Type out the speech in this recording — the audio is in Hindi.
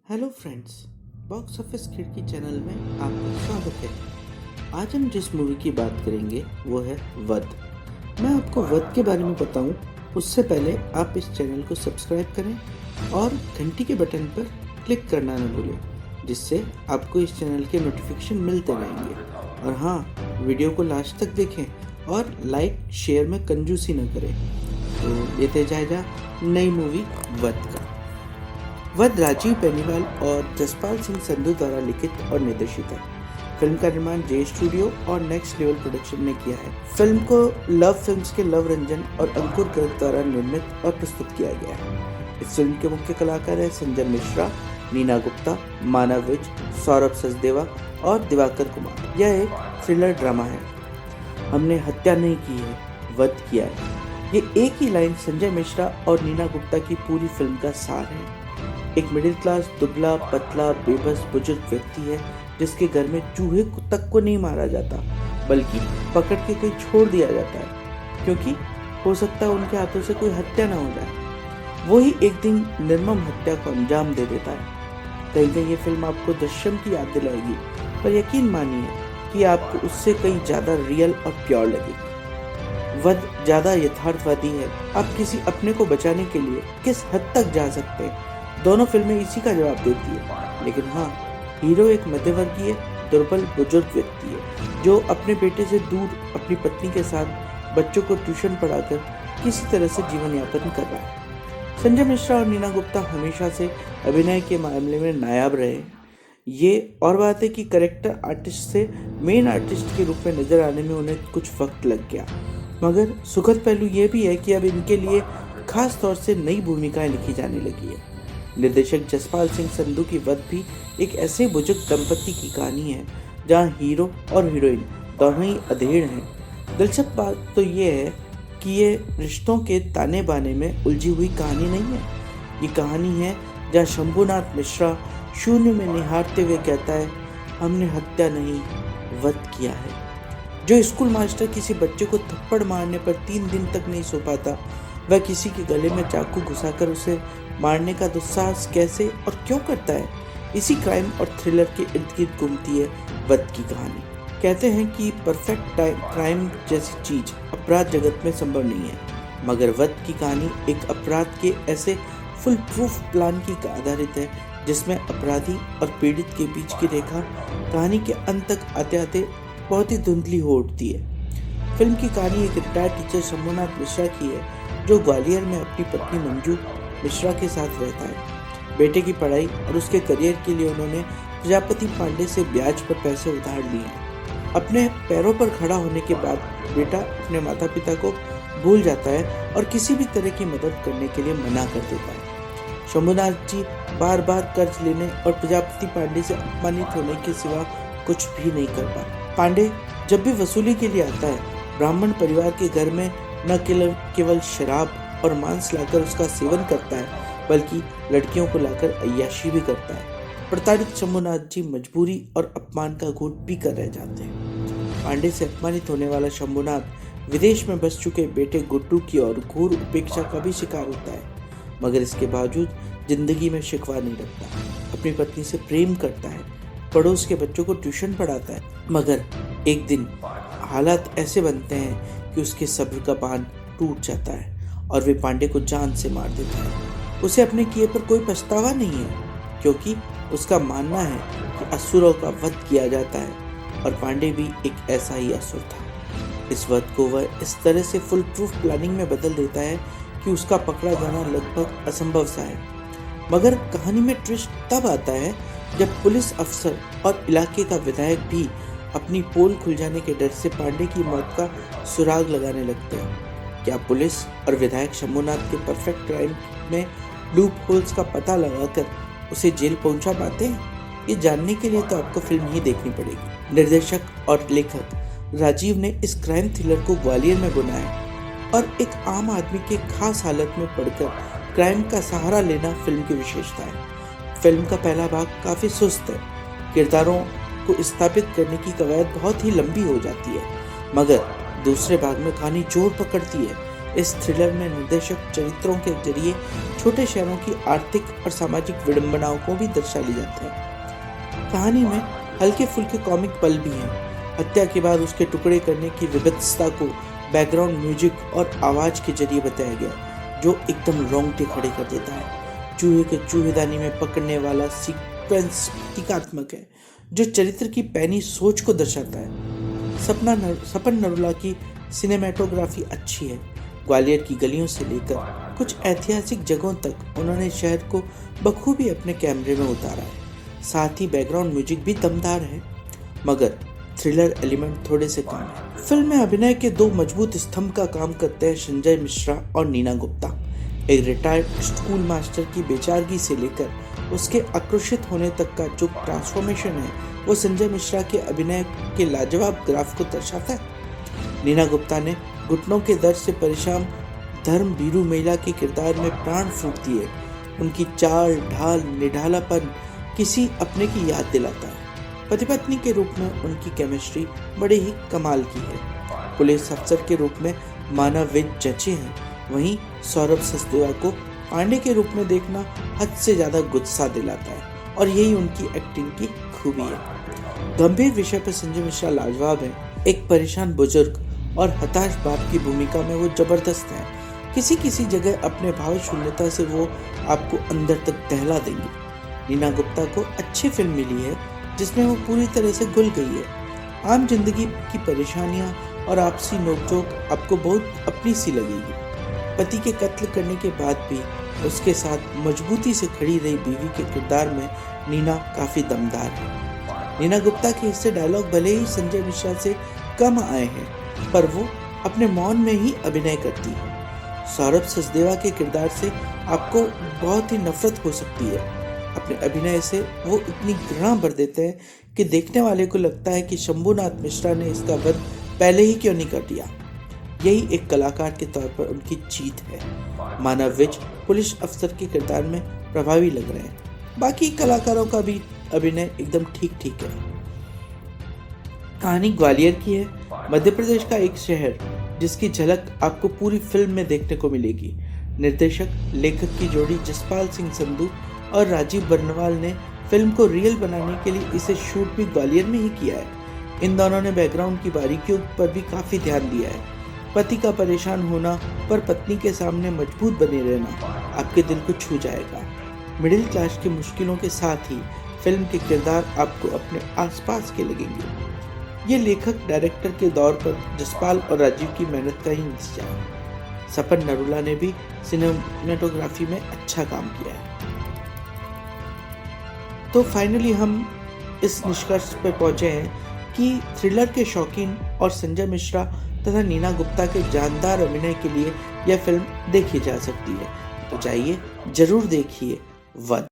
हेलो फ्रेंड्स, बॉक्स ऑफिस खिड़की चैनल में आपका स्वागत है। आज हम जिस मूवी की बात करेंगे वो है वध। मैं आपको वध के बारे में बताऊं उससे पहले आप इस चैनल को सब्सक्राइब करें और घंटी के बटन पर क्लिक करना न भूलें, जिससे आपको इस चैनल के नोटिफिकेशन मिलते रहेंगे। और हाँ, वीडियो को लास्ट तक देखें और लाइक शेयर में कंजूसी न करें। तो लेते जाएगा नई मूवी वध का। वध राजीव बेनीवाल और जसपाल सिंह संधू द्वारा लिखित और निर्देशित है। फिल्म का निर्माण जे स्टूडियो और नेक्स्ट लेवल प्रोडक्शन ने किया है। फिल्म को लव फिल्म्स के लव रंजन और अंकुर गर्ग द्वारा निर्मित और प्रस्तुत किया गया है। इस फिल्म के मुख्य कलाकार हैं संजय मिश्रा, नीना गुप्ता, मानव विज, सौरभ सचदेवा और दिवाकर कुमार। यह एक थ्रिलर ड्रामा है। हमने हत्या नहीं की है, वध किया है। ये एक ही लाइन संजय मिश्रा और नीना गुप्ता की पूरी फिल्म का सार है। एक मिडिल क्लास दुबला पतला बेबस बुजुर्ग व्यक्ति है जिसके घर में चूहे तक को नहीं मारा जाता, बल्कि पकड़ के कहीं छोड़ दिया जाता है, क्योंकि हो सकता है उनके हाथों से कोई हत्या ना हो जाए। वो ही एक दिन निर्मम हत्या को अंजाम दे देता है। कहीं कहीं ये फिल्म आपको दृश्यम की याद दिलाएगी, पर यकीन मानिए कि आपको उससे कहीं ज्यादा रियल और प्योर लगेगी। वध ज्यादा यथार्थवादी है। आप किसी अपने को बचाने के लिए किस हद तक जा सकते हैं, दोनों फिल्में इसी का जवाब देती है। लेकिन हाँ, हीरो एक मध्यवर्गीय दुर्बल बुजुर्ग व्यक्ति है जो अपने बेटे से दूर अपनी पत्नी के साथ बच्चों को ट्यूशन पढ़ाकर किसी तरह से जीवन यापन कर रहा है। संजय मिश्रा और नीना गुप्ता हमेशा से अभिनय के मामले में नायाब रहे। ये और बात है कि करेक्टर आर्टिस्ट से मेन आर्टिस्ट के रूप में नजर आने में उन्हें कुछ वक्त लग गया, मगर सुखद पहलू ये भी है कि अब इनके लिए खास तौर से नई भूमिकाएं लिखी जाने लगी है। निर्देशक जसपाल सिंह संधू की वध भी एक ऐसे बुजुर्ग दंपति की कहानी है जहां हीरो और हीरोइन दोनों ही अधेड़ हैं। दिलचस्प बात तो ये है कि ये रिश्तों के ताने बाने में उलझी हुई कहानी नहीं है। ये कहानी है जहां शंभुनाथ मिश्रा शून्य में निहारते हुए कहता है, हमने हत्या नहीं, वध किया है। जो स्कूल मास्टर किसी बच्चे को थप्पड़ मारने पर 3 दिन तक नहीं सो पाता, वह किसी के गले में चाकू घुसाकर उसे मारने का दुस्साहस कैसे और क्यों करता है। इसी क्राइम और थ्रिलर के इर्द गिर्द घूमती है वध की कहानी। कहते हैं कि परफेक्ट क्राइम जैसी चीज अपराध जगत में संभव नहीं है, मगर वध की कहानी एक अपराध के ऐसे फुल प्रूफ प्लान की आधारित है जिसमें अपराधी और पीड़ित के बीच की रेखा कहानी के अंत तक आते आते बहुत ही धुंधली हो उठती है। फिल्म की कहानी एक रिटायर्ड टीचर शंभुनाथ मिश्रा की है जो ग्वालियर में अपनी पत्नी मंजू मिश्रा के साथ रहता है। बेटे की पढ़ाई और उसके करियर के लिए उन्होंने प्रजापति पांडे से ब्याज पर पैसे उधार लिए। अपने पैरों पर खड़ा होने के बाद बेटा अपने माता पिता को भूल जाता है और किसी भी तरह की मदद करने के लिए मना कर देता है। शंभुनाथ जी बार बार कर्ज लेने और प्रजापति पांडे से अपमानित होने के सिवा कुछ भी नहीं कर पाते। पांडे जब भी वसूली के लिए आता है, ब्राह्मण परिवार के घर में न केवल शराब और मांस लाकर उसका सेवन करता है, बल्कि लड़कियों को लाकर अय्याशी भी करता है। प्रताड़ित शंभुनाथ जी मजबूरी और अपमान का घूंट पीकर रह जाते हैं। पांडे से अपमानित होने वाला शंभुनाथ विदेश में बस चुके बेटे गुड्डू की और घोर उपेक्षा का भी शिकार होता है, मगर इसके बावजूद जिंदगी में शिकवा नहीं रखता। अपनी पत्नी से प्रेम करता है, पड़ोस के बच्चों को ट्यूशन पढ़ाता है, मगर एक दिन हालात ऐसे बनते हैं कि उसके सब्र का बांध टूट जाता है और वे पांडे को जान से मार देता है। उसे अपने किए पर कोई पछतावा नहीं है, क्योंकि उसका मानना है कि असुरों का वध किया जाता है और पांडे भी एक ऐसा ही असुर था। इस वध को वह इस तरह से फुल प्रूफ प्लानिंग में बदल देता है कि उसका पकड़ा जाना लगभग असंभव सा है। मगर कहानी में ट्विस्ट तब आता है जब पुलिस अफसर और इलाके का विधायक भी अपनी पोल खुल जाने के डर से पांडे की मौत का सुराग लगाने लगते हैं। क्या पुलिस और विधायक शंभुनाथ के परफेक्ट क्राइम में लूप होल्स का पता लगाकर उसे जेल पहुंचा पाते हैं? ये जानने के लिए तो आपको फिल्म ही देखनी पड़ेगी। निर्देशक और लेखक राजीव ने इस क्राइम थ्रिलर को ग्वालियर में बनाया और एक आम आदमी के खास हालत में पड़कर क्राइम का सहारा लेना फिल्म की विशेषता है। फिल्म का पहला भाग काफी सुस्त है। किरदारों को स्थापित करने की कवायद बहुत ही लंबी हो जाती है, मगर दूसरे भाग में कहानी जोर पकड़ती है। इस थ्रिलर में निर्देशक चरित्रों के जरिए छोटे शहरों की आर्थिक और सामाजिक विडंबनाओं को भी दर्शा ले जाते हैं। कहानी में हल्के फुल्के कॉमिक पल भी हैं। हत्या के बाद उसके टुकड़े करने की विभत्सता को बैकग्राउंड म्यूजिक और आवाज के जरिए बताया गया, जो एकदम रोंगटे खड़े कर देता है। चूहे के चूहेदानी में पकड़ने वाला सीक्वेंस प्रतीकात्मक है, जो चरित्र की पैनी सोच को दर्शाता है। सपन नरूला की सिनेमेटोग्राफी अच्छी है। ग्वालियर की गलियों से लेकर कुछ ऐतिहासिक जगहों तक उन्होंने शहर को बखूबी अपने कैमरे में उतारा है। साथ ही बैकग्राउंड म्यूजिक भी दमदार है, मगर थ्रिलर एलिमेंट थोड़े से कम है। फिल्म में अभिनय के दो मजबूत स्तंभ का काम करते हैं संजय मिश्रा और नीना गुप्ता। एक रिटायर्ड स्कूल मास्टर की बेचारगी से लेकर उसके आक्रोशित होने तक का जो ट्रांसफॉर्मेशन है, वो संजय मिश्रा के अभिनय के लाजवाब ग्राफ को दर्शाता है। नीना गुप्ता ने घुटनों के दर्द से परेशान धर्म बीरू महिला के किरदार में प्राण फूंक दिए। उनकी चाल ढाल निढालापन किसी अपने की याद दिलाता है। पति पत्नी के रूप में उनकी केमिस्ट्री बड़े ही कमाल की है। पुलिस अफसर के रूप में मानव विज जचे हैं, वहीं सौरभ सचदेवा को पांडे के रूप में देखना हद से ज्यादा गुस्सा दिलाता है, और यही उनकी एक्टिंग की खूबी है। गंभीर विषय पर संजय मिश्रा लाजवाब है। एक परेशान बुजुर्ग और हताश बाप की भूमिका में वो जबरदस्त है। किसी जगह अपने भाव शून्यता से वो आपको अंदर तक दहला देंगे। नीना गुप्ता को अच्छी फिल्म मिली है, जिसमें वो पूरी तरह से घुल गई है। आम जिंदगी की परेशानियां और आपसी नोकझोंक आपको बहुत अपनी सी लगेगी। पति के कत्ल करने के बाद भी उसके साथ मजबूती से खड़ी रही बीवी के किरदार में नीना काफी दमदार है। नीना गुप्ता के हिस्से डायलॉग भले ही संजय मिश्रा से कम आए हैं, पर वो अपने मौन में ही अभिनय करती है। सौरभ सचदेवा के किरदार से आपको बहुत ही नफरत हो सकती है। अपने अभिनय से वो इतनी घृणा भर देते हैं कि देखने वाले को लगता है कि शंभुनाथ मिश्रा ने इसका वध पहले ही क्यों नहीं कर दिया। यही एक कलाकार के तौर पर उनकी जीत है। मानव विज पुलिस अफसर के किरदार में प्रभावी लग रहे हैं। बाकी कलाकारों का भी अभिनय एकदम ठीक है। कहानी ग्वालियर की है, मध्य प्रदेश का एक शहर, जिसकी झलक आपको पूरी फिल्म में देखने को मिलेगी। निर्देशक लेखक की जोड़ी जसपाल सिंह संधू और राजीव बर्नवाल ने फिल्म को रियल बनाने के लिए इसे शूट भी ग्वालियर में ही किया है। इन दोनों ने बैकग्राउंड की बारीकियों पर भी काफी ध्यान दिया है। पति का परेशान होना पर पत्नी के सामने मजबूत बने रहना आपके दिल को छू जाएगा। मिडिल क्लास की मुश्किलों के साथ ही फिल्म के किरदार आपको अपने आसपास के लगेंगे। ये लेखक डायरेक्टर के दौर पर जसपाल और राजीव की मेहनत का ही नतीजा है। सपन नरूला ने भी सिनेमेटोग्राफी में अच्छा काम किया है। तो फाइनली हम इस निष्कर्ष पर पहुंचे हैं कि थ्रिलर के शौकीन और संजय मिश्रा तथा नीना गुप्ता के जानदार अभिनय के लिए यह फिल्म देखी जा सकती है। तो जाइए जरूर देखिए वध।